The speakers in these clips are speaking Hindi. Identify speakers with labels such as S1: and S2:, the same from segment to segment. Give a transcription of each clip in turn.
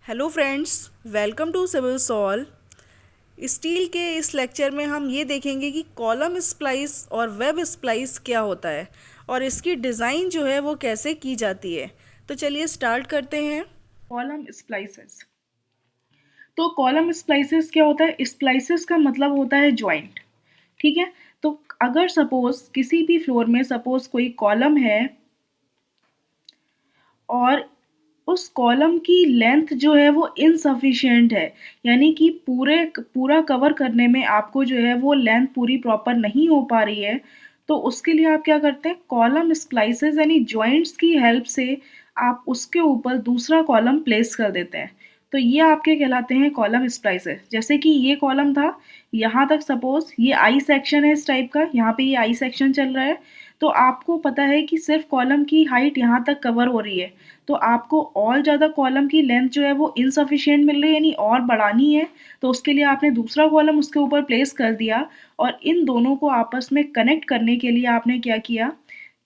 S1: Hello friends, welcome to civil solve. Steel के इस लेक्चर में हम ये देखेंगे कि कॉलम स्प्लाइस और वेब स्प्लाइस क्या होता है और इसकी डिज़ाइन जो है वो कैसे की जाती है। तो चलिए स्टार्ट करते हैं।
S2: Column splices. तो कॉलम स्प्लाइसेस क्या होता है? स्प्लाइसेस का मतलब होता है जॉइंट। ठीक है। तो अगर सपोज किसी भी फ्लोर में सपोज कोई कॉलम है और उस कॉलम की लेंथ जो है वो इनसफिशिएंट है, यानी कि पूरा कवर करने में आपको जो है वो लेंथ पूरी प्रॉपर नहीं हो पा रही है, तो उसके लिए आप क्या करते हैं, कॉलम स्प्लाइसेस यानी जॉइंट्स की हेल्प से आप उसके ऊपर दूसरा कॉलम प्लेस कर देते हैं। तो ये आपके कहलाते हैं कॉलम स्प्लाइसेस। जैसे कि ये कॉलम था, यहाँ तक सपोज ये आई सेक्शन है इस टाइप का, यहाँ पे ये आई सेक्शन चल रहा है। तो आपको पता है कि सिर्फ कॉलम की हाइट यहाँ तक कवर हो रही है, तो आपको और ज़्यादा कॉलम की लेंथ जो है वो इनसफिशिएंट मिल रही है, यानी और बढ़ानी है। तो उसके लिए आपने दूसरा कॉलम उसके ऊपर प्लेस कर दिया और इन दोनों को आपस में कनेक्ट करने के लिए आपने क्या किया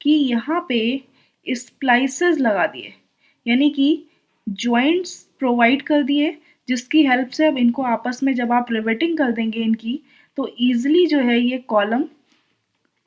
S2: कि यहाँ पे स्प्लाइसेस लगा दिए, यानी कि जॉइंट्स प्रोवाइड कर दिए, जिसकी हेल्प से अब इनको आपस में जब आप रिवेटिंग कर देंगे इनकी, तो ईजिली जो है ये कॉलम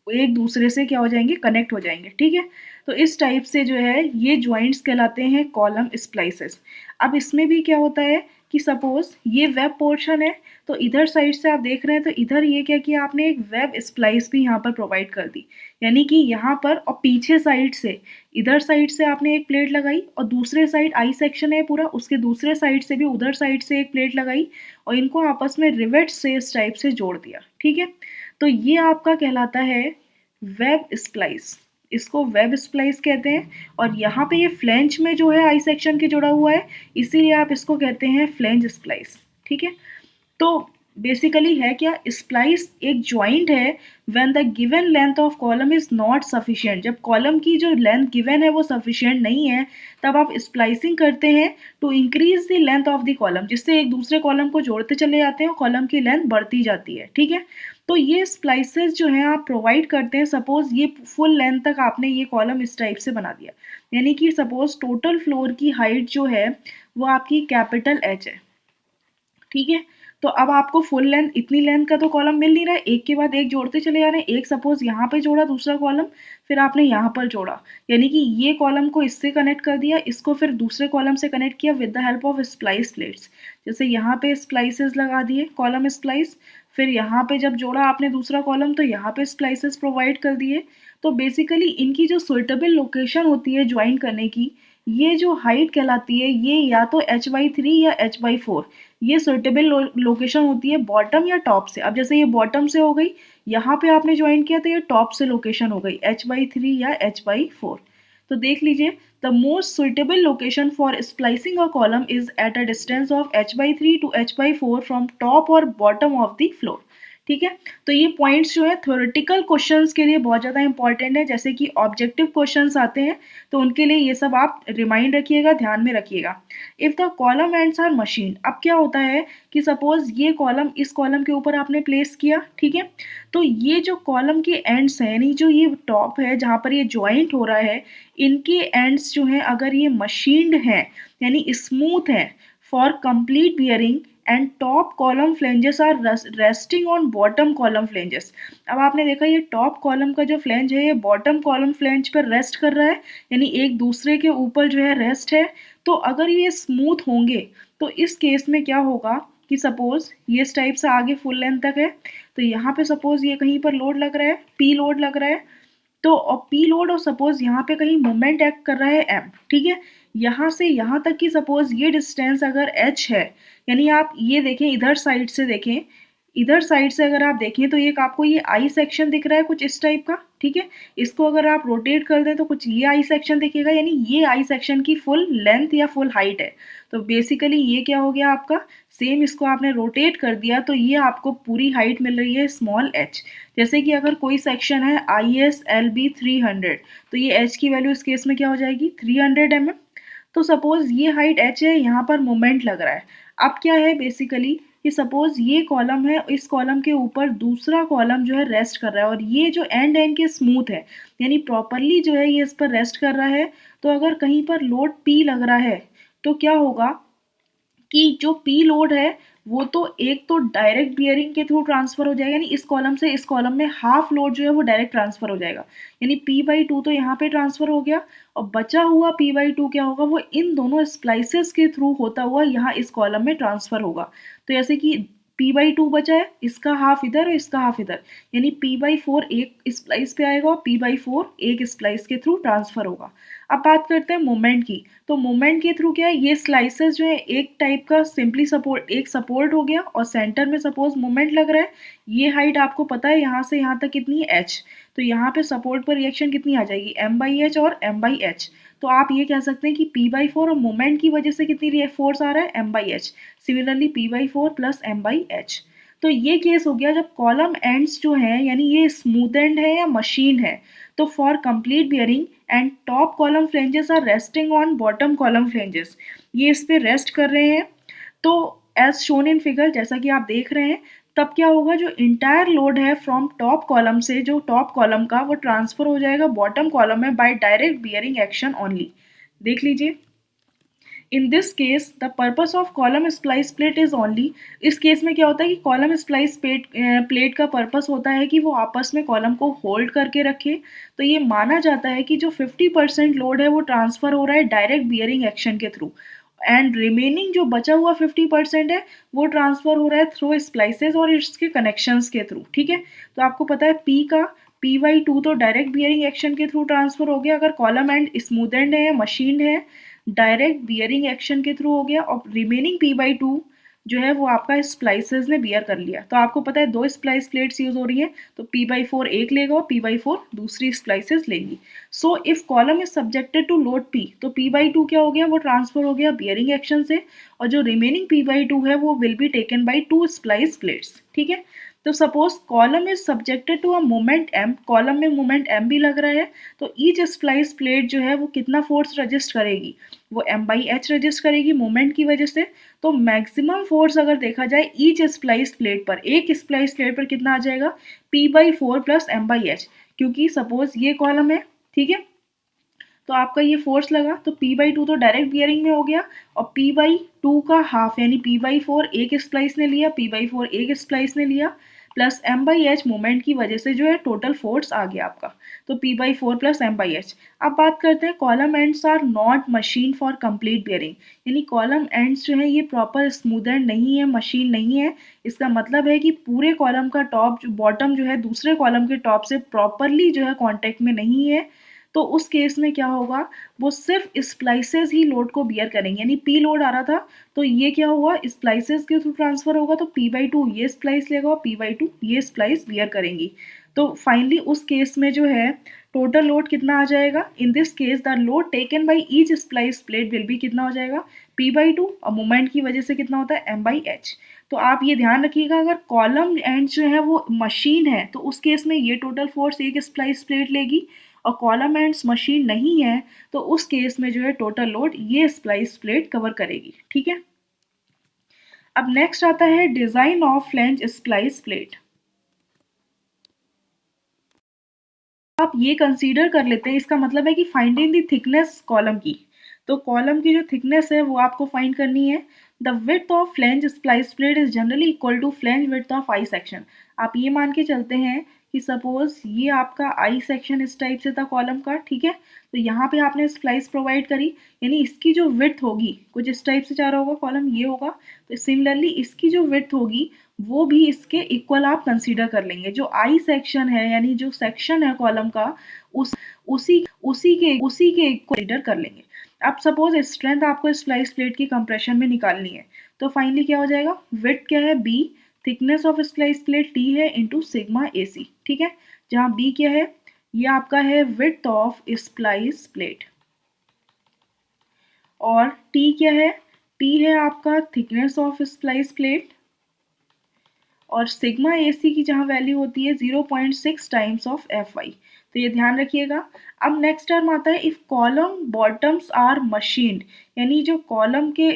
S2: एक दूसरे से क्या हो जाएंगे, कनेक्ट हो जाएंगे। ठीक है। तो इस टाइप से जो है ये जॉइंट्स कहलाते हैं कॉलम स्प्लाइसेस। अब इसमें भी क्या होता है कि सपोज ये वेब पोर्शन है, तो इधर साइड से आप देख रहे हैं, तो इधर ये क्या किया आपने, एक वेब स्प्लाइस भी यहाँ पर प्रोवाइड कर दी, यानी कि यहाँ पर और पीछे साइड से, इधर साइड से आपने एक प्लेट लगाई और दूसरे साइड आई सेक्शन है पूरा, उसके दूसरे साइड से भी उधर साइड से एक प्लेट लगाई और इनको आपस में रिवेट से इस टाइप से जोड़ दिया। ठीक है। तो ये आपका कहलाता है वेब स्प्लाइस। इसको वेब स्प्लाइस कहते हैं। और यहाँ पे ये फ्लेंज में जो है आई सेक्शन के जुड़ा हुआ है, इसीलिए आप इसको कहते हैं फ्लेंज स्प्लाइस। ठीक है। तो बेसिकली है क्या, स्प्लाइस एक जॉइंट है when the given length of column is not sufficient. जब कॉलम की जो लेंथ गिवन है वो सफिशिएंट नहीं है, तब आप स्प्लाइसिंग करते हैं to increase the length of the column, जिससे एक दूसरे कॉलम को जोड़ते चले जाते हैं और कॉलम की लेंथ बढ़ती जाती है। ठीक है। तो ये स्प्लाइसेस जो हैं आप प्रोवाइड करते हैं, सपोज ये फुल लेंथ तक आपने ये कॉलम इस टाइप से बना दिया, यानी कि सपोज टोटल फ्लोर की हाइट जो है वो आपकी कैपिटल एच है। ठीक है। तो अब आपको फुल लेंथ, इतनी लेंथ का तो कॉलम मिल नहीं रहा है, एक के बाद एक जोड़ते चले जा रहे हैं। एक सपोज यहाँ पे जोड़ा दूसरा कॉलम, फिर आपने यहाँ पर जोड़ा, यानी कि ये कॉलम को इससे कनेक्ट कर दिया, इसको फिर दूसरे कॉलम से कनेक्ट किया with the help of splice plates. जैसे यहाँ पे स्प्लाइसेस लगा दिए, कॉलम स्प्लाइस, फिर यहाँ पे जब जोड़ा आपने दूसरा कॉलम तो यहाँ पे स्प्लाइसेस प्रोवाइड कर दिए। तो बेसिकली इनकी जो सुइटेबल लोकेशन होती है ज्वाइन करने की, ये जो हाइट कहलाती है, ये या तो h/3 या h/4, ये सुइटेबल लोकेशन होती है बॉटम या टॉप से। अब जैसे ये बॉटम से हो गई, यहाँ पे आपने ज्वाइन किया तो ये टॉप से लोकेशन हो गई h/3 या h/4। तो देख लीजिए, the most suitable location for splicing a column is at a distance of h/3 to h/4 from top और बॉटम ऑफ द फ्लोर। ठीक है। तो ये पॉइंट्स जो है थ्योरेटिकल क्वेश्चंस के लिए बहुत ज़्यादा इंपॉर्टेंट है, जैसे कि ऑब्जेक्टिव क्वेश्चंस आते हैं, तो उनके लिए ये सब आप रिमाइंड रखिएगा, ध्यान में रखिएगा। If the column ends are machine, अब क्या होता है कि सपोज ये कॉलम इस कॉलम के ऊपर आपने प्लेस किया। ठीक है। तो ये जो कॉलम के एंड्स हैं, यानी जो ये टॉप है जहाँ पर ये जॉइंट हो रहा है, इनके एंड्स जो हैं अगर ये मशीन्ड हैं, यानी स्मूथ हैं, for complete bearing and top column flanges are resting on bottom column flanges. अब आपने देखा ये टॉप कॉलम का जो फ्लेंज है ये बॉटम कॉलम फ्लेंज पर रेस्ट कर रहा है, यानी एक दूसरे के ऊपर जो है रेस्ट है। तो अगर ये स्मूथ होंगे तो इस केस में क्या होगा कि सपोज ये इस टाइप से आगे फुल लेंथ तक है, तो यहाँ पे सपोज ये कहीं पर लोड लग रहा है, पी लोड लग रहा है, तो पी लोड और सपोज यहाँ पे कहीं मोमेंट एक्ट कर रहा है एम। ठीक है। यहाँ से यहाँ तक की सपोज ये डिस्टेंस अगर एच है, यानी आप ये देखें इधर साइड से देखें, इधर साइड से अगर आप देखें तो एक आपको ये आई सेक्शन दिख रहा है कुछ इस टाइप का। ठीक है। इसको अगर आप रोटेट कर दें तो कुछ ये आई सेक्शन दिखेगा, यानी ये आई सेक्शन की फुल लेंथ या फुल हाइट है। तो बेसिकली ये क्या हो गया आपका, सेम इसको आपने रोटेट कर दिया तो ये आपको पूरी हाइट मिल रही है स्मॉल एच। जैसे कि अगर कोई सेक्शन है ISLB 300, तो ये एच की वैल्यू इस केस में क्या हो जाएगी, 300 mm। तो सपोज ये हाइट एच है, यहाँ पर मोमेंट लग रहा है। अब क्या है बेसिकली कि सपोज ये कॉलम है, इस कॉलम के ऊपर दूसरा कॉलम जो है रेस्ट कर रहा है और ये जो एंड एंड के स्मूथ है, यानी प्रॉपरली जो है ये इस पर रेस्ट कर रहा है। तो अगर कहीं पर लोड पी लग रहा है तो क्या होगा कि जो पी लोड है वो तो एक तो डायरेक्ट बियरिंग के थ्रू ट्रांसफर हो जाएगा, यानी इस कॉलम से इस कॉलम में हाफ लोड जो है वो डायरेक्ट ट्रांसफर हो जाएगा, यानी P/2 तो यहाँ पे ट्रांसफर हो गया, और बचा हुआ P/2 क्या होगा, वो इन दोनों स्प्लाइसेस के थ्रू होता हुआ यहाँ इस कॉलम में ट्रांसफर होगा। तो जैसे कि P/2 बचा है, इसका हाफ इधर और इसका हाफ इधर, यानी P/4 एक स्प्लाइस पे आएगा और P/4 एक स्प्लाइस के थ्रू ट्रांसफर होगा। अब बात करते हैं मोमेंट की। तो मोमेंट के थ्रू क्या है, ये स्लाइसेस जो है एक टाइप का सिंपली सपोर्ट, एक सपोर्ट हो गया और सेंटर में सपोज मोमेंट लग रहा है, ये हाइट आपको पता है यहाँ से यहाँ तक कितनी है, h, तो यहाँ पे सपोर्ट पर रिएक्शन कितनी आ जाएगी, M/H और M/H। तो आप ये कह सकते हैं कि P/4 और मोमेंट की वजह से कितनी फोर्स आ रहा है, M/H। Similarly P/4 plus M/H। तो ये केस हो गया जब कॉलम एंड्स जो हैं, यानी ये स्मूथ एंड है या मशीन है। तो for complete bearing and top column flanges are resting on bottom column flanges, ये इस पे रेस्ट कर रहे हैं। तो एज शोन इन फिगर, जैसा कि आप देख रहे हैं, तब क्या होगा, जो इंटायर लोड है फ्रॉम टॉप कॉलम से, जो टॉप कॉलम का, वो ट्रांसफर हो जाएगा बॉटम कॉलम में by direct bearing action only. देख लीजिए, in this case the purpose of column splice plate is only, इस केस में क्या होता है कि कॉलम स्प्लाइस प्लेट का पर्पस होता है कि वो आपस में कॉलम को होल्ड करके रखे। तो ये माना जाता है कि जो 50% लोड है वो ट्रांसफर हो रहा है डायरेक्ट बियरिंग एक्शन के थ्रू, एंड रिमेनिंग जो बचा हुआ 50% है वो ट्रांसफर हो रहा है थ्रू स्प्लाइसेस और इसके कनेक्शंस के थ्रू। ठीक है, तो आपको पता है P/2 तो डायरेक्ट बियरिंग एक्शन के थ्रू ट्रांसफर हो गया, अगर कॉलम एंड स्मूथ एंड है, मशीन है, डायरेक्ट बियरिंग एक्शन के थ्रू हो गया, और रिमेनिंग P/2 जो है वो आपका स्प्लाइसेस ने बियर कर लिया। तो आपको पता है दो स्प्लाइस प्लेट्स यूज हो रही है, तो P/4 एक लेगा और P/4 दूसरी स्प्लाइसेस लेंगी। So if column is subjected to load P, तो P/2 क्या हो गया, वो ट्रांसफर हो गया बियरिंग एक्शन से, और जो रिमेनिंग P/2 है वो will be taken by two splice plates. ठीक है, तो suppose column is subjected to a moment M, column में मोमेंट M भी लग रहा है, तो ईच स्प्लाइस प्लेट जो है वो कितना फोर्स रजिस्ट करेगी, वो M/H रजिस्ट करेगी मोमेंट की वजह से। तो मैक्सिमम फोर्स अगर देखा जाए ईच स्प्लाइस प्लेट पर, एक स्प्लाइस प्लेट पर कितना आ जाएगा, P/4 प्लस M/H, क्योंकि सपोज ये कॉलम है, ठीक है, तो आपका ये फोर्स लगा, तो P/2 तो डायरेक्ट बियरिंग में हो गया, और P/2 का हाफ यानी P/4 एक स्प्लाइस ने लिया, P/4 एक स्प्लाइस ने लिया, प्लस M/H मोमेंट की वजह से जो है टोटल फोर्स आ गया आपका, तो P/4 प्लस M/H। अब बात करते हैं column ends are not machine for complete bearing, यानी कॉलम एंड्स जो है ये प्रॉपर स्मूथ एंड नहीं है, मशीन नहीं है। इसका मतलब है कि पूरे कॉलम का टॉप बॉटम जो है दूसरे कॉलम के टॉप से प्रॉपरली जो है कॉन्टेक्ट में नहीं है। तो उस केस में क्या होगा, वो सिर्फ स्प्लाइसेस ही लोड को बियर करेंगे, यानी P लोड आ रहा था तो ये क्या हुआ, स्प्लाइसेस के थ्रू ट्रांसफर होगा, तो P/2 ये स्प्लाइस लेगा और P/2 ये स्प्लाइस बियर करेंगी। तो फाइनली उस केस में जो है टोटल लोड कितना आ जाएगा, इन this case the load taken by each splice plate will be कितना हो जाएगा, P/2, और मोमेंट की वजह से कितना होता है, M/H। तो आप ये ध्यान रखिएगा, अगर कॉलम एंड जो है वो मशीन है तो उस केस में ये टोटल फोर्स एक स्प्लाइस प्लेट लेगी, और कॉलम एंड्स मशीन नहीं है तो उस केस में जो है टोटल लोड ये स्प्लाइस प्लेट कवर करेगी। ठीक है, अब नेक्स्ट आता है design of flange splice plate. आप ये कंसीडर कर लेते हैं, इसका मतलब है कि फाइंडिंग द थिकनेस कॉलम की, तो कॉलम की जो थिकनेस है वो आपको फाइंड करनी है। The width of flange splice plate is generally equal to flange width of I section. आप ये मान के चलते हैं कि सपोज ये आपका आई सेक्शन इस टाइप से था कॉलम का, ठीक है, तो यहाँ पे आपने स्प्लाइस प्रोवाइड करी, यानी इसकी जो विड्थ होगी कुछ इस टाइप से जा रहा होगा कॉलम, ये होगा, तो सिमिलरली इसकी जो विड्थ होगी वो भी इसके इक्वल आप कंसीडर कर लेंगे। जो आई सेक्शन है यानी जो सेक्शन है कॉलम का उसी के इक्वल कंसीडर कर लेंगे। अब सपोज स्ट्रेंथ आपको स्प्लाइस प्लेट की कंप्रेशन में निकालनी है, तो फाइनली क्या हो जाएगा, विड्थ क्या है B, thickness of splice plate T है इंटू सिग्मा AC। ठीक है, जहाँ B क्या है, ये आपका है विड्थ ऑफ स्प्लाइस प्लेट, और T क्या है, T है आपका थिकनेस ऑफ स्प्लाइस प्लेट, और सिग्मा AC की जहाँ वैल्यू होती है 0.6 टाइम्स ऑफ Fy। तो ये ध्यान रखिएगा। अब नेक्स्ट टर्म आता है if column bottoms are machined, यानी जो कॉलम के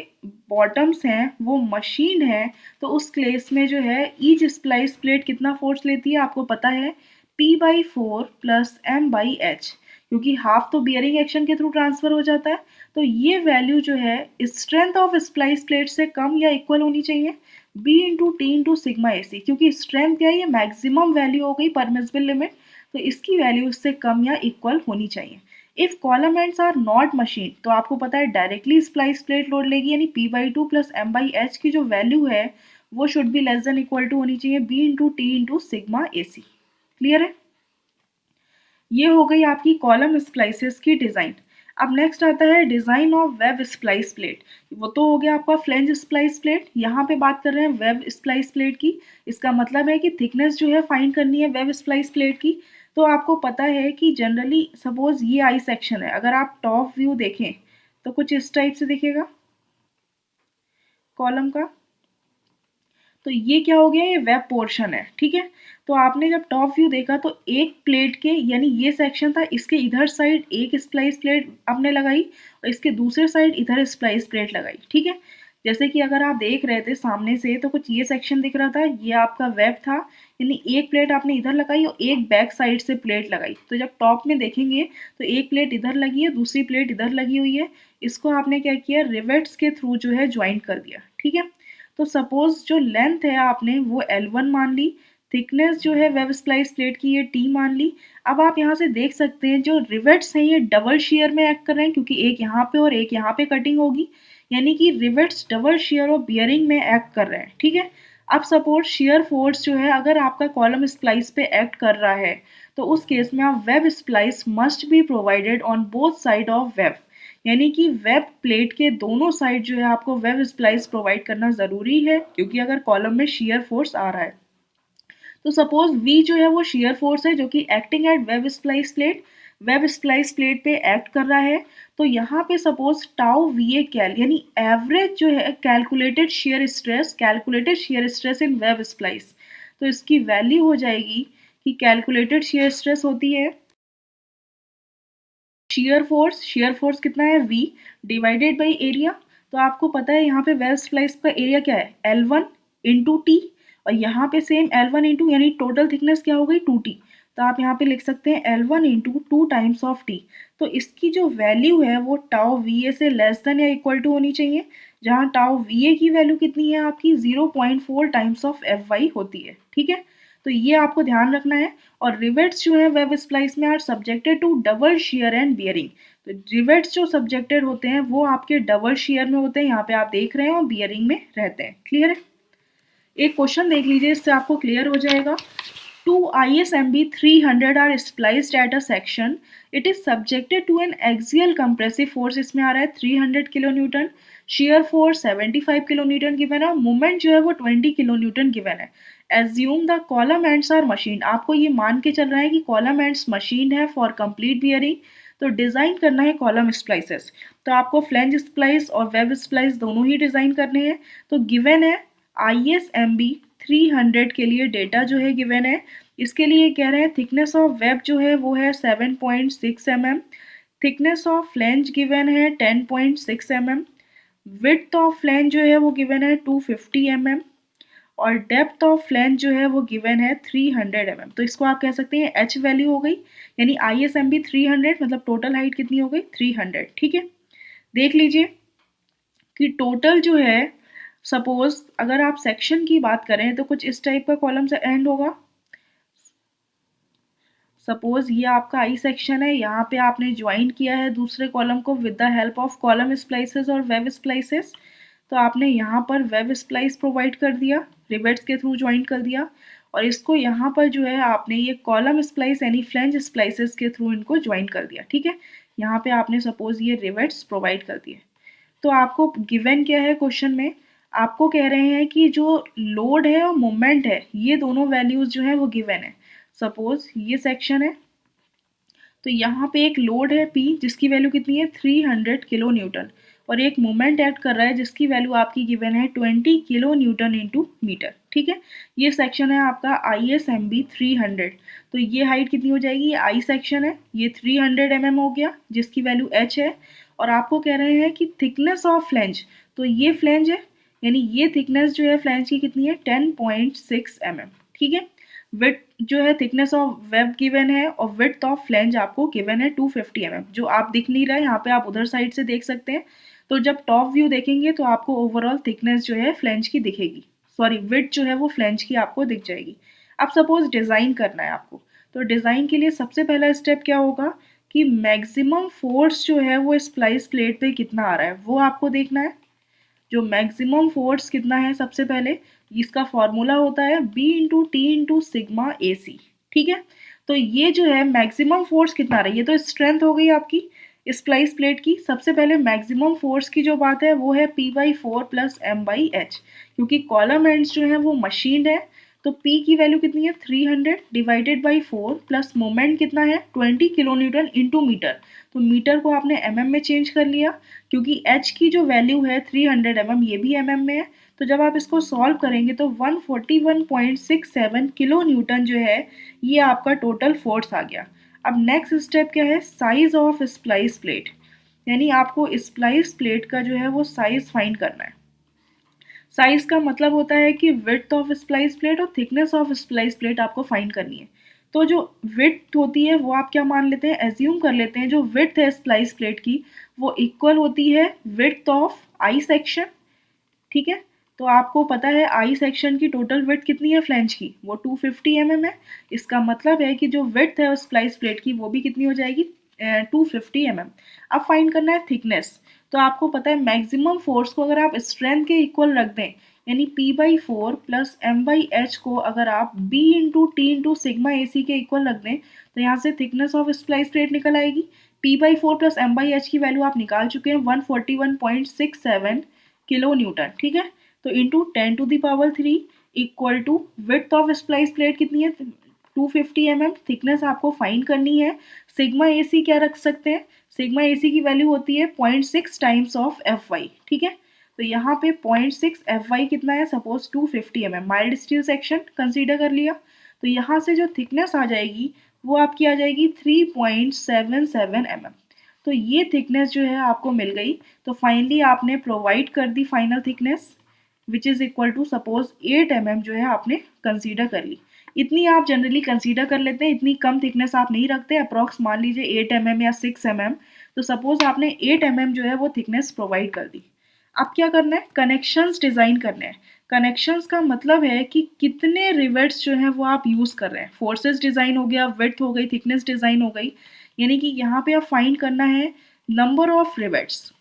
S2: बॉटम्स हैं वो मशीन है, तो उस केस में जो है ईच स्प्लाइस प्लेट कितना फोर्स लेती है आपको पता है, P/4 प्लस M/H, क्योंकि हाफ तो बियरिंग एक्शन के थ्रू ट्रांसफर हो जाता है, तो ये वैल्यू जो है स्ट्रेंथ ऑफ स्प्लाइस प्लेट से कम या इक्वल होनी चाहिए B into T into sigma A C, क्योंकि स्ट्रेंथ क्या है, ये मैक्सिमम वैल्यू हो गई परमिसिबल लिमिट, तो इसकी वैल्यू इससे कम या इक्वल होनी चाहिए। If column ends are not machine, तो आपको पता है डायरेक्टली स्प्लाइस प्लेट लोड लेगी, यानी P by two plus M by H की जो वैल्यू है वो should be less than equal to होनी चाहिए B into T into sigma A C. Clear है? ये हो गई आपकी कॉलम स्प्लाइसेस की डिज़ाइन। अब नेक्स्ट आता है design of web splice plate. वो तो हो गया आपका फ्लेंज स्प्लाइस प्लेट, यहाँ पे बात कर रहे हैं वेब स्प्लाइस प्लेट की। इसका मतलब है कि थिकनेस जो है फाइंड करनी है वेब स्प्लाइस प्लेट की। तो आपको पता है कि जनरली सपोज ये आई सेक्शन है, अगर आप टॉप व्यू देखें तो कुछ इस टाइप से दिखेगा कॉलम का। तो ये क्या हो गया, ये वेब पोर्शन है, ठीक है। तो आपने जब टॉप व्यू देखा तो एक प्लेट के, यानी ये सेक्शन था, इसके इधर साइड एक स्प्लाइस प्लेट आपने लगाई और इसके दूसरे साइड इधर स्प्लाइस प्लेट लगाई, ठीक है। जैसे कि अगर आप देख रहे थे सामने से तो कुछ ये सेक्शन दिख रहा था, ये आपका वेब था, यानी एक प्लेट आपने इधर लगाई और एक बैक साइड से प्लेट लगाई। तो जब टॉप में देखेंगे तो एक प्लेट इधर लगी है, दूसरी प्लेट इधर लगी हुई है, इसको आपने क्या किया, रिवेट्स के थ्रू जो है ज्वाइंट कर दिया, ठीक है। तो सपोज जो लेंथ है आपने वो L1 मान ली, थिकनेस जो है वेब स्प्लाइस प्लेट की ये T मान ली। अब आप यहाँ से देख सकते हैं जो रिवेट्स हैं ये डबल शेयर में एक्ट कर रहे हैं, क्योंकि एक यहाँ पे और एक यहाँ पे कटिंग होगी, यानी कि रिवेट्स डबल शेयर और बियरिंग में एक्ट कर रहे हैं, ठीक है। अब सपोज शेयर फोर्स जो है अगर आपका कॉलम स्प्लाइस पे एक्ट कर रहा है तो उस केस में आप web splice must be provided on both side of web, यानी कि वेब प्लेट के दोनों साइड जो है आपको वेब स्प्लाइस प्रोवाइड करना ज़रूरी है, क्योंकि अगर कॉलम में शेयर फोर्स आ रहा है। तो सपोज V जो है वो शेयर फोर्स है जो कि acting at web splice plate पे एक्ट कर रहा है। तो यहाँ पे सपोज टाउ VA कैल, यानी एवरेज जो है calculated shear stress in web splice, तो इसकी वैल्यू हो जाएगी कि कैलकुलेटेड शेयर स्ट्रेस होती है शेयर फोर्स कितना है V डिवाइडेड बाई एरिया। तो आपको पता है यहाँ पे वेब स्प्लाइस का एरिया क्या है L1 इंटू टी, और यहाँ पे सेम L1 इंटू, यानी टोटल थिकनेस क्या हो गई 2T। तो आप यहाँ पे लिख सकते हैं L1 into 2 times of T। तो इसकी जो वैल्यू है वो टाउ VA से लेस देन या इक्वल टू होनी चाहिए, जहाँ टाउ VA की वैल्यू कितनी है आपकी 0.4 टाइम्स ऑफ FY होती है, ठीक है। तो ये आपको ध्यान रखना है। और रिवेट्स जो है वेब स्प्लाइस में are subjected to double shear and bearing. तो रिवेट्स जो सब्जेक्टेड होते हैं वो आपके डबल शेयर में होते हैं, यहाँ पे आप देख रहे हैं, और बियरिंग में रहते हैं। क्लियर है? एक क्वेश्चन देख लीजिए, इससे आपको क्लियर हो जाएगा। Two ISMB 300 are spliced at a section, it is subjected to an axial compressive force, इसमें आ रहा है 300 kilo newton, shear force 75 kilo newton given है, मोमेंट जो है वो 20 किलो न्यूटन गिवन है। Assume the column ends are machine, आपको ये मान के चल रहा है कि कॉलम एंड्स मशीन है फॉर कंप्लीट बियरिंग। तो डिज़ाइन करना है कॉलम स्प्लाइसेस, तो आपको फ्लेंज स्प्लाइस और वेब स्प्लाइस दोनों ही डिज़ाइन करने हैं। तो गिवन है ISMB 300 के लिए डेटा जो है गिवन है, इसके लिए कह रहे हैं थिकनेस ऑफ वेब जो है वो है 7.6 mm, thickness of flange given है 10.6 mm, विड्थ ऑफ फ्लेंज जो है वो गिवन है 250 mm, और डेप्थ ऑफ फ्लेंज जो है वो गिवन है 300 mm। तो इसको आप कह सकते हैं H वैल्यू हो गई, यानी ISMB 300 मतलब टोटल हाइट कितनी हो गई 300, ठीक है। देख लीजिए कि टोटल जो है, सपोज अगर आप सेक्शन की बात करें तो कुछ इस टाइप का कॉलम से एंड होगा। सपोज ये आपका आई सेक्शन है, यहाँ पे आपने ज्वाइन किया है दूसरे कॉलम को with the help of column splices और वेब स्प्लाइसेस। तो आपने यहाँ पर वेब स्प्लाइस प्रोवाइड कर दिया, रिवेट्स के थ्रू ज्वाइन कर दिया, और इसको यहाँ पर जो है आपने ये कॉलम स्प्लाइस यानी फ्लेंज स्प्लाइसेस के थ्रू इनको ज्वाइन कर दिया, ठीक है। यहाँ पे आपने सपोज ये रिवेट्स प्रोवाइड कर दिए। तो आपको गिवन क्या है क्वेश्चन में, आपको कह रहे हैं कि जो लोड है और मोमेंट है ये दोनों वैल्यूज जो है वो गिवन है। सपोज ये सेक्शन है, तो यहाँ पे एक लोड है P जिसकी वैल्यू कितनी है 300 किलो न्यूटन, और एक मोमेंट एक्ट कर रहा है जिसकी वैल्यू आपकी गिवन है 20 किलो न्यूटन इंटू मीटर, ठीक है। ये सेक्शन है आपका ISMB 300। तो ये हाइट कितनी हो जाएगी, ये आई सेक्शन है, ये 300 mm हो गया जिसकी वैल्यू H है, और आपको कह रहे हैं कि थिकनेस ऑफ फ्लेंज, तो ये फ्लेंज है, यानी ये थिकनेस जो है फ्लेंज की कितनी है 10.6 mm, ठीक है। विड्थ जो है थिकनेस ऑफ वेब गिवन है और विड्थ ऑफ फ्लेंज आपको गिवन है 250 mm, जो आप दिख नहीं रहा है यहाँ पे, आप उधर साइड से देख सकते हैं। तो जब टॉप व्यू देखेंगे तो आपको ओवरऑल थिकनेस जो है फ्लेंज की दिखेगी, सॉरी विड्थ जो है वो फ्लेंज की आपको दिख जाएगी। अब सपोज डिज़ाइन करना है आपको, तो डिज़ाइन के लिए सबसे पहला स्टेप क्या होगा कि मैक्सिमम फोर्स जो है वो स्प्लाइस प्लेट पे कितना आ रहा है वो आपको देखना है। जो मैक्सिमम फोर्स कितना है, सबसे पहले इसका फॉर्मूला होता है B into T into sigma A C, ठीक है। तो ये जो है मैक्सिमम फोर्स कितना रहा है, ये तो स्ट्रेंथ हो गई आपकी स्प्लाइस प्लेट की। सबसे पहले मैक्सिमम फोर्स की जो बात है वो है P/4 प्लस M/H, क्योंकि कॉलम एंड्स जो है वो मशीन्ड है। तो P की वैल्यू कितनी है 300 डिवाइडेड बाई 4 प्लस मोमेंट कितना है 20 किलो न्यूटन इंटू मीटर। तो मीटर को आपने mm में चेंज कर लिया, क्योंकि h की जो वैल्यू है 300 mm ये भी mm में है। तो जब आप इसको सॉल्व करेंगे तो 141.67 किलो न्यूटन जो है ये आपका टोटल फोर्स आ गया। अब नेक्स्ट स्टेप क्या है, साइज ऑफ स्प्लाइस प्लेट, यानी आपको स्प्लाइस प्लेट का जो है वो साइज फाइंड करना है। साइज का मतलब होता है कि विड्थ ऑफ स्प्लाइस प्लेट और थिकनेस ऑफ स्प्लाइस प्लेट आपको फाइंड करनी है। तो जो विड्थ होती है वो आप क्या मान लेते हैं, एज्यूम कर लेते हैं जो विड्थ है स्प्लाइस प्लेट की वो इक्वल होती है विड्थ ऑफ आई सेक्शन, ठीक है। तो आपको पता है आई सेक्शन की टोटल विड्थ कितनी है फ्लेंज की, वो 250 mm है। इसका मतलब है कि जो विड्थ है स्प्लाइस प्लेट की वो भी कितनी हो जाएगी 250 mm। अब फाइंड करना है थिकनेस। तो आपको पता है मैक्सिमम फोर्स को अगर आप स्ट्रेंथ के इक्वल रख दें, यानी P/4 प्लस M/H को अगर आप B into T into sigma A C के इक्वल रख दें, तो यहाँ से थिकनेस ऑफ स्प्लाइस प्लेट निकल आएगी। P/4 प्लस M/H की वैल्यू आप निकाल चुके हैं 141.67 किलो न्यूटन, ठीक है। तो into 10⁻³ equal to width of splice plate कितनी है 250 mm, थिकनेस आपको फाइंड करनी है। सिग्मा ए सी क्या रख सकते हैं, सिग्मा ए सी की वैल्यू होती है 0.6 टाइम्स ऑफ एफ वाई, ठीक है। तो यहाँ पे 0.6 एफ वाई कितना है, suppose 250 mm mild steel section consider कर लिया। तो यहाँ से जो थिकनेस आ जाएगी वो आपकी आ जाएगी 3.77 mm। तो ये थिकनेस जो है आपको मिल गई। तो फाइनली आपने प्रोवाइड कर दी final thickness which is equal to suppose 8 mm जो है आपने कंसीडर कर ली। इतनी आप जनरली कंसीडर कर लेते हैं, इतनी कम थिकनेस आप नहीं रखते, अप्रॉक्स मान लीजिए 8 mm या 6 mm। तो सपोज आपने 8 mm जो है वो थिकनेस प्रोवाइड कर दी। अब क्या करना है, कनेक्शंस डिज़ाइन करने हैं। कनेक्शंस का मतलब है कि कितने रिवेट्स जो हैं वो आप यूज़ कर रहे हैं। फोर्सेस डिज़ाइन हो गया, विड्थ हो गई, थिकनेस डिज़ाइन हो गई, यानी कि यहाँ पे आप फाइंड करना है नंबर ऑफ रिवेट्स।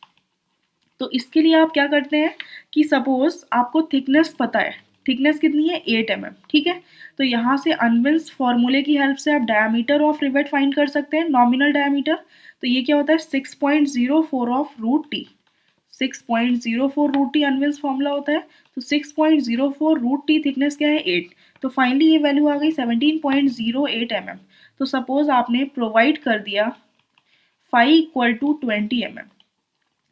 S2: तो इसके लिए आप क्या करते हैं कि सपोज आपको थिकनेस पता है, थिकनेस कितनी है 8 mm, ठीक है। तो यहाँ से अनविंस फॉर्मूले की हेल्प से आप डायमीटर ऑफ रिवेट फाइंड कर सकते हैं, नॉमिनल डायमीटर। तो ये क्या होता है 6.04 of root T, 6.04 root T Unwin's formula होता है। तो 6.04 रूट टी थिकनेस क्या है 8। तो फाइनली ये वैल्यू आ गई 17.08 mm। तो सपोज आपने प्रोवाइड कर दिया फाई इक्वल टू 20 mm।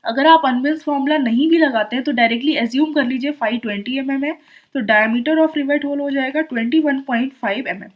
S2: अगर आप अनविंस फॉर्मूला नहीं भी लगाते हैं तो डायरेक्टली एज्यूम कर लीजिए फाई 20 mm है, तो डायमीटर ऑफ रिवेट होल हो जाएगा 21.5 mm।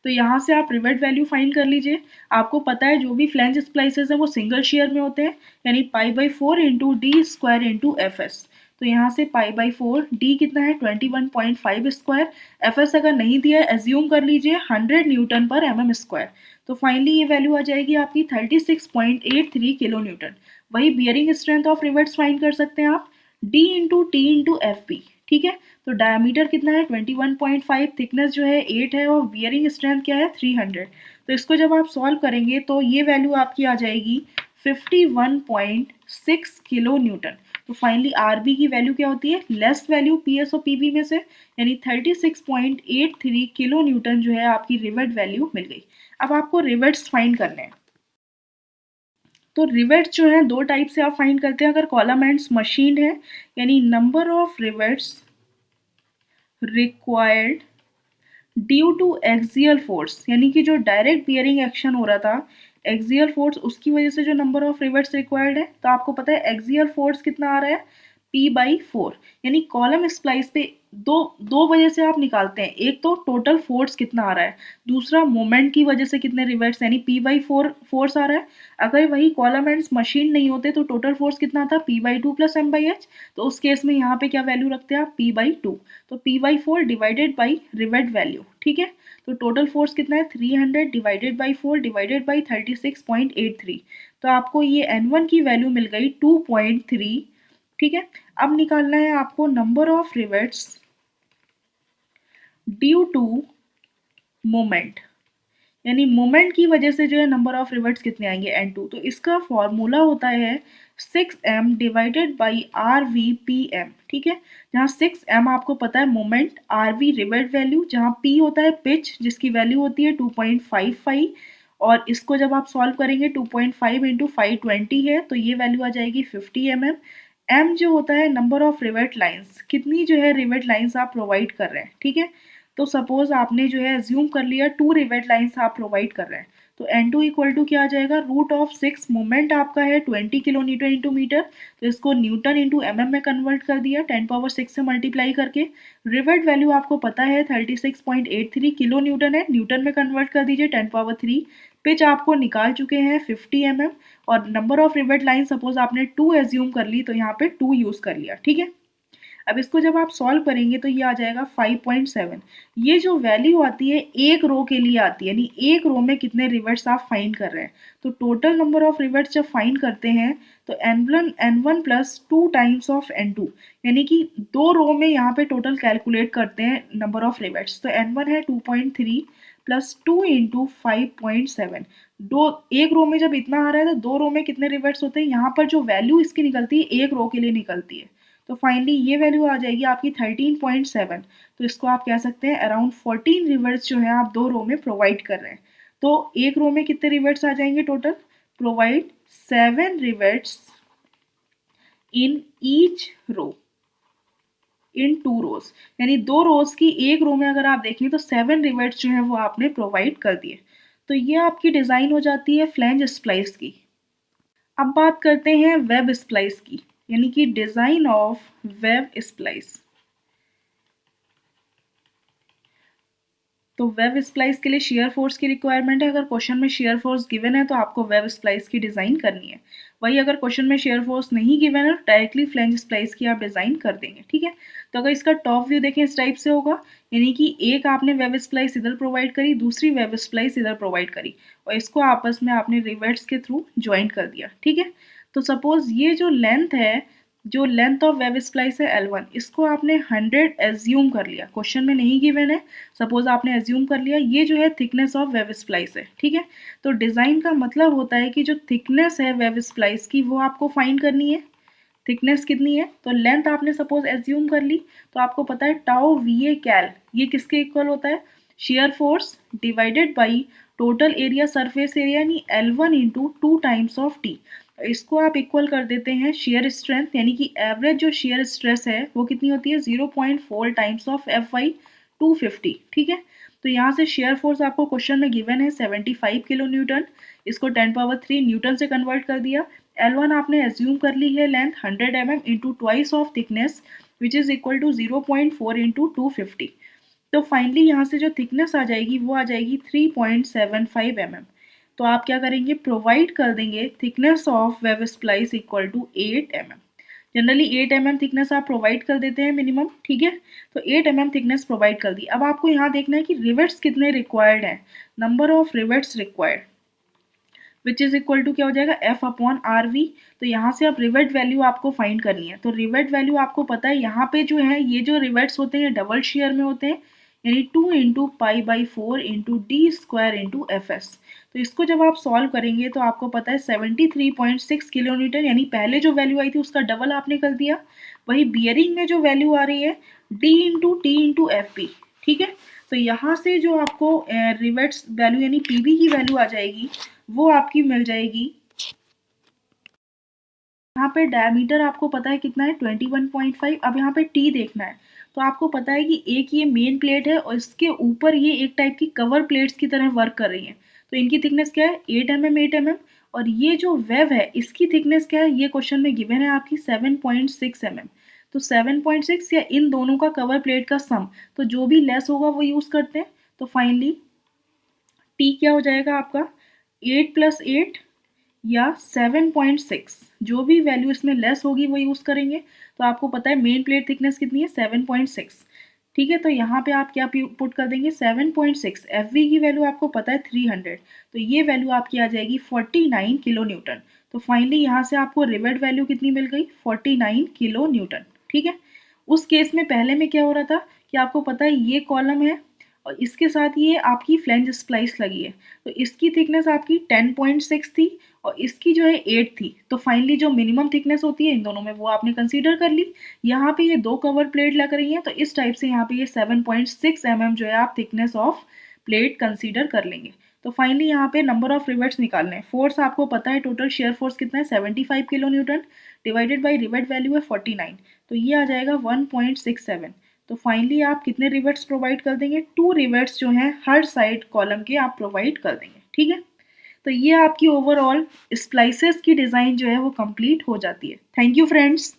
S2: तो यहाँ से आप रिवेट वैल्यू फाइंड कर लीजिए। आपको पता है जो भी फ्लैंज स्प्लाइसेस हैं वो सिंगल शेयर में होते हैं, यानी π/4 into D square into F S. तो यहाँ से π/4 डी कितना है 21.5 स्क्वायर, एफ एस अगर नहीं दिया है एज्यूम कर लीजिए 100 न्यूटन पर mm स्क्वायर। तो फाइनली ये वैल्यू आ जाएगी आपकी 36.83 किलो न्यूटन। वही bearing strength of rivets find कर सकते हैं आप D into T into F P, ठीक है। तो डायमीटर कितना है 21.5, थिकनेस जो है 8 है और बियरिंग स्ट्रेंथ क्या है 300। तो इसको जब आप सॉल्व करेंगे तो ये वैल्यू आपकी आ जाएगी 51.6 किलो न्यूटन। तो फाइनली आर बी की वैल्यू क्या होती है, लेस वैल्यू पी एस और पी बी में से, यानी 36.83 किलो न्यूटन जो है आपकी रिवेट वैल्यू मिल गई। अब आपको रिवेट्स फाइंड करने हैं। तो रिवेट्स जो है दो टाइप से आप फाइंड करते हैं। अगर कॉलम एंड्स मशीन्ड है, यानी number of rivets required due to axial force, यानी कि जो डायरेक्ट बियरिंग एक्शन हो रहा था एक्सियल फोर्स, उसकी वजह से जो नंबर ऑफ रिवेट्स रिक्वायर्ड है। तो आपको पता है एक्सियल फोर्स कितना आ रहा है P/4, यानी कॉलम स्प्लाइस पे दो दो वजह से आप निकालते हैं। एक तो टोटल फोर्स कितना आ रहा है, दूसरा मोमेंट की वजह से कितने रिवेट्स यानी P/4 फोर्स आ रहा है। अगर वही कॉलम एंड्स मशीन नहीं होते तो टोटल फोर्स कितना आता, P/2 प्लस M/H। तो उस केस में यहाँ पे क्या वैल्यू रखते हैं आप, P/2। तो P/4 divided by rivet value, ठीक है। तो टोटल फोर्स कितना है, 300 डिवाइडेड बाई 4 डिवाइडेड बाई 36.83। तो आपको ये N1 की वैल्यू मिल गई 2.3, ठीक है। अब निकालना है आपको number of rivets due to moment, यानी मोमेंट की वजह से जो है नंबर ऑफ रिवेट्स कितने आएंगे, N2। तो इसका फॉर्मूला होता है 6m डिवाइडेड बाई RVPM, ठीक है। जहाँ 6m आपको पता है मोमेंट, RV रिवेट वैल्यू, जहाँ P होता है पिच जिसकी वैल्यू होती है 2.55, और इसको जब आप सॉल्व करेंगे 2.5 इंटू 520 है तो ये वैल्यू आ जाएगी 50 mm। M जो होता है नंबर ऑफ रिवेट लाइंस, कितनी जो है रिवेट लाइंस आप प्रोवाइड कर रहे हैं, ठीक है। तो सपोज आपने जो है एज्यूम कर लिया 2 रिवेट लाइंस आप प्रोवाइड कर रहे हैं, तो N2 इक्वल टू क्या आ जाएगा, रूट ऑफ 6, मोमेंट आपका है 20 किलो न्यूटन इंटू मीटर, तो इसको न्यूटन इंटू mm में कन्वर्ट कर दिया 10⁻6 से मल्टीप्लाई करके। रिवेट वैल्यू आपको पता है 36.83 किलो न्यूटन है, न्यूटन में कन्वर्ट कर दीजिए 10⁻3। पिच आपको निकाल चुके हैं 50 mm, और number of rivet line suppose आपने 2 एज्यूम कर ली तो यहाँ पे 2 यूज़ कर लिया, ठीक है। अब इसको जब आप सॉल्व करेंगे तो ये आ जाएगा 5.7। ये जो वैल्यू आती है एक रो के लिए आती है, यानी एक रो में कितने रिवर्ट्स आप फाइंड कर रहे हैं। तो टोटल नंबर ऑफ रिवर्ट्स जब फाइंड करते हैं तो N1 plus 2 times of N2, यानी कि दो रो में यहाँ पे टोटल कैलकुलेट करते हैं नंबर ऑफ रिवर्ट्स। तो N1 है 2.3 प्लस 2 इंटू 5.7। दो एक रो में जब इतना आ रहा है तो दो रो में कितने रिवर्ट्स होते हैं, यहाँ पर जो वैल्यू इसकी निकलती है एक रो के लिए निकलती है। तो फाइनली ये वैल्यू आ जाएगी आपकी 13.7। तो इसको आप कह सकते हैं अराउंड 14 रिवर्ट्स जो है आप दो रो में प्रोवाइड कर रहे हैं। तो एक रो में कितने रिवर्ट्स आ जाएंगे total, provide 7 rivets in each row in 2 rows, यानी दो रोज की एक रो में अगर आप देखें तो 7 रिवर्ट्स जो है वो आपने प्रोवाइड कर दिए। तो ये आपकी डिज़ाइन हो जाती है फ्लैंज स्प्लाइस की। अब बात करते हैं वेब स्प्लाइस की, यानी कि डिज़ाइन ऑफ वेब स्प्लाइस। तो वेब स्प्लाइस के लिए शेयर फोर्स की रिक्वायरमेंट है। अगर क्वेश्चन में शेयर फोर्स गिवन है तो आपको वेब स्प्लाइस की डिज़ाइन करनी है। वही अगर क्वेश्चन में शेयर फोर्स नहीं गिवन है तो डायरेक्टली फ्लैंज स्प्लाइस की आप डिज़ाइन कर देंगे, ठीक है। तो अगर इसका टॉप व्यू देखें इस टाइप से होगा, यानी कि एक आपने वेब स्प्लाइस इधर प्रोवाइड करी, दूसरी वेब स्प्लाइस इधर प्रोवाइड करी, और इसको आपस में आपने रिवर्ट्स के थ्रू ज्वाइन कर दिया, ठीक है। तो सपोज ये जो लेंथ है, जो लेंथ ऑफ वेब स्प्लाइस है L1, इसको आपने 100 एज्यूम कर लिया, क्वेश्चन में नहीं गिवन है, सपोज आपने एज्यूम कर लिया। ये जो है थिकनेस ऑफ वेब स्प्लाइस है, ठीक है। तो डिज़ाइन का मतलब होता है कि जो थिकनेस है वेब स्प्लाइस की वो आपको फाइंड करनी है। थिकनेस कितनी है, तो लेंथ आपने सपोज एज्यूम कर ली, तो आपको पता है टाउ VA कैल, ये किसके इक्वल होता है, shear force divided by total area surface area, यानी L1 into 2 times of T। इसको आप इक्वल कर देते हैं शेयर स्ट्रेंथ, यानी कि एवरेज जो शेयर स्ट्रेस है वो कितनी होती है 0.4 टाइम्स ऑफ Fy 250, ठीक है। तो यहाँ से शेयर फोर्स आपको क्वेश्चन में गिवन है 75 किलो न्यूटन, इसको 10⁻3 न्यूटन से कन्वर्ट कर दिया। L1 आपने एज्यूम कर ली है length 100 mm into twice of thickness which is equal to 0.4 into 250। तो फाइनली यहाँ से जो थिकनेस आ जाएगी वो आ जाएगी 3.75 mm। तो आप क्या करेंगे, प्रोवाइड कर देंगे thickness of web splice equal to 8 mm। Generally 8 mm thickness आप प्रोवाइड कर देते हैं मिनिमम, ठीक है। तो 8 mm थिकनेस प्रोवाइड कर दी। अब आपको यहाँ देखना है कि रिवेट्स कितने रिक्वायर्ड हैं, number of rivets required which is equal to क्या हो जाएगा F/RV। तो यहाँ से अब रिवेट वैल्यू आपको फाइंड करनी है। तो रिवेट वैल्यू आपको पता है यहाँ पे जो है ये जो रिवेट्स होते हैं डबल शेयर में होते हैं, यानी 2 into π/4 into D² into FS। तो इसको जब आप सॉल्व करेंगे तो आपको पता है 73.6 किलो न्यूटन, यानी पहले जो वैल्यू आई थी उसका डबल आपने कर दिया। वही बियरिंग में जो वैल्यू आ रही है D into T into FB, ठीक है। तो यहाँ से जो आपको रिवेट्स वैल्यू यानी PB की वैल्यू आ जाएगी वो आपकी मिल जाएगी। यहाँ पे डायमीटर आपको पता है कितना है 21.5। अब यहाँ पे T देखना है, तो आपको पता है कि एक ये मेन प्लेट है और इसके ऊपर ये एक टाइप की कवर प्लेट्स की तरह वर्क कर रही हैं। तो इनकी थिकनेस क्या है 8 mm 8 mm, और ये जो वेब है इसकी थिकनेस क्या है, ये क्वेश्चन में गिवन है आपकी 7.6 mm। तो 7.6 या इन दोनों का कवर प्लेट का सम, तो जो भी लेस होगा वो यूज़ करते हैं। तो फाइनली टी क्या हो जाएगा आपका 8 + 8 या 7.6, जो भी वैल्यू इसमें लेस होगी वो यूज़ करेंगे। तो आपको पता है मेन प्लेट थिकनेस कितनी है 7.6, ठीक है। तो यहाँ पे आप क्या पुट कर देंगे 7.6, एफ वी की वैल्यू आपको पता है 300, तो ये वैल्यू आपकी आ जाएगी 49 किलो न्यूटन। तो फाइनली यहाँ से आपको रिवेट वैल्यू कितनी मिल गई 49 किलो न्यूटन, ठीक है। उस केस में पहले में क्या हो रहा था कि आपको पता है ये कॉलम है और इसके साथ ये आपकी फ्लैंज स्प्लाइस लगी है, तो इसकी थिकनेस आपकी 10.6 थी और इसकी जो है 8 थी। तो फाइनली जो मिनिमम थिकनेस होती है इन दोनों में वो आपने कंसीडर कर ली। यहाँ पे ये दो कवर प्लेट लग रही हैं, तो इस टाइप से यहाँ पे ये 7.6 mm जो है आप थिकनेस ऑफ प्लेट कंसीडर कर लेंगे। तो फाइनली यहाँ पे नंबर ऑफ रिवेट्स निकालने हैं। फोर्स आपको पता है टोटल शेयर फोर्स कितना है 75 kilo Newton, divided by rivet value है 49, तो ये आ जाएगा 1.67। तो फाइनली आप कितने रिवेट्स प्रोवाइड कर देंगे, 2 रिवेट्स जो हैं हर साइड कॉलम के आप प्रोवाइड कर देंगे, ठीक है। तो ये आपकी ओवरऑल स्प्लाइसेस की डिज़ाइन जो है वो कंप्लीट हो जाती है। Thank you friends.